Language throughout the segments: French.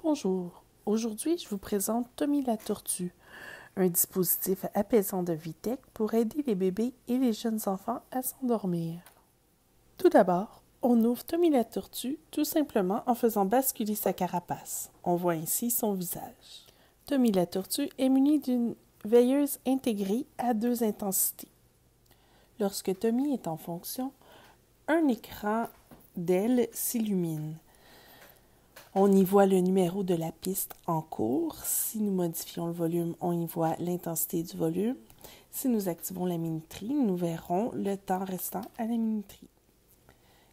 Bonjour, aujourd'hui je vous présente Tommy la tortue, un dispositif apaisant de Vitech pour aider les bébés et les jeunes enfants à s'endormir. Tout d'abord, on ouvre Tommy la tortue tout simplement en faisant basculer sa carapace. On voit ainsi son visage. Tommy la tortue est muni d'une veilleuse intégrée à 2 intensités. Lorsque Tommy est en fonction, un écran d'aile s'illumine. On y voit le numéro de la piste en cours. Si nous modifions le volume, on y voit l'intensité du volume. Si nous activons la minuterie, nous verrons le temps restant à la minuterie.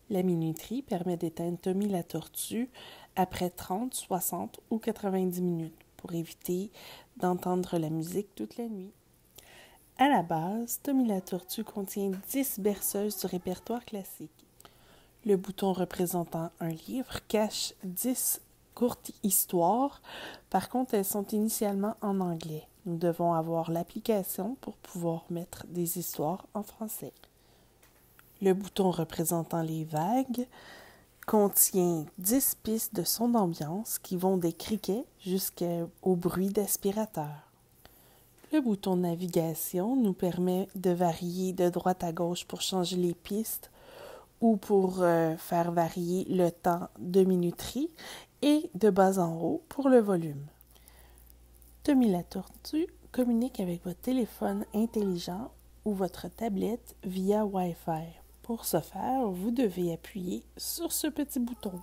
La minuterie permet d'éteindre Tommy la tortue après 30, 60 ou 90 minutes pour éviter d'entendre la musique toute la nuit. À la base, Tommy la tortue contient 10 berceuses du répertoire classique. Le bouton représentant un livre cache 10 courtes histoires. Par contre, elles sont initialement en anglais. Nous devons avoir l'application pour pouvoir mettre des histoires en français. Le bouton représentant les vagues contient 10 pistes de sons d'ambiance qui vont des criquets jusqu'au bruit d'aspirateur. Le bouton navigation nous permet de varier de droite à gauche pour changer les pistes ou pour faire varier le temps de minuterie et de bas en haut pour le volume. Tommy la tortue communique avec votre téléphone intelligent ou votre tablette via Wi-Fi. Pour ce faire, vous devez appuyer sur ce petit bouton.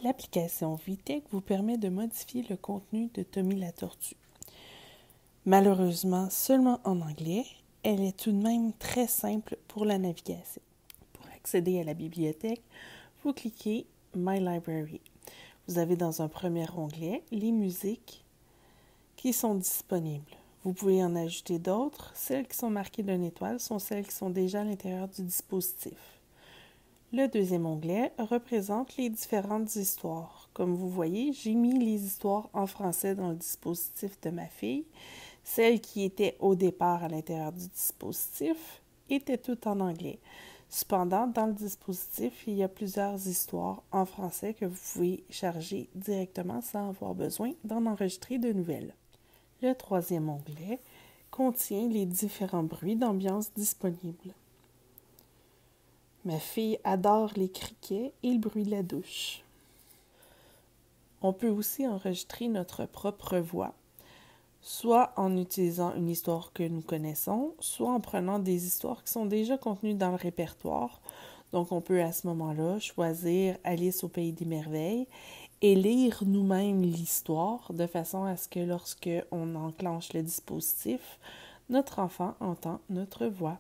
L'application Vitech vous permet de modifier le contenu de Tommy la tortue. Malheureusement, seulement en anglais, elle est tout de même très simple pour la navigation. Pour accéder à la bibliothèque, vous cliquez My Library. Vous avez dans un premier onglet les musiques qui sont disponibles. Vous pouvez en ajouter d'autres. Celles qui sont marquées d'une étoile sont celles qui sont déjà à l'intérieur du dispositif. Le deuxième onglet représente les différentes histoires. Comme vous voyez, j'ai mis les histoires en français dans le dispositif de ma fille. Celles qui étaient au départ à l'intérieur du dispositif étaient toutes en anglais. Cependant, dans le dispositif, il y a plusieurs histoires en français que vous pouvez charger directement sans avoir besoin d'en enregistrer de nouvelles. Le troisième onglet contient les différents bruits d'ambiance disponibles. Ma fille adore les criquets et le bruit de la douche. On peut aussi enregistrer notre propre voix, soit en utilisant une histoire que nous connaissons, soit en prenant des histoires qui sont déjà contenues dans le répertoire. Donc, on peut à ce moment-là choisir Alice au pays des merveilles et lire nous-mêmes l'histoire de façon à ce que lorsque on enclenche le dispositif, notre enfant entend notre voix.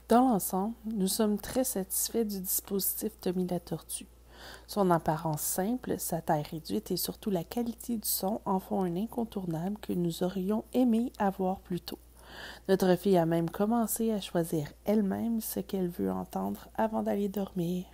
Dans l'ensemble, nous sommes très satisfaits du dispositif Tommy la tortue. Son apparence simple, sa taille réduite et surtout la qualité du son en font un incontournable que nous aurions aimé avoir plus tôt. Notre fille a même commencé à choisir elle-même ce qu'elle veut entendre avant d'aller dormir.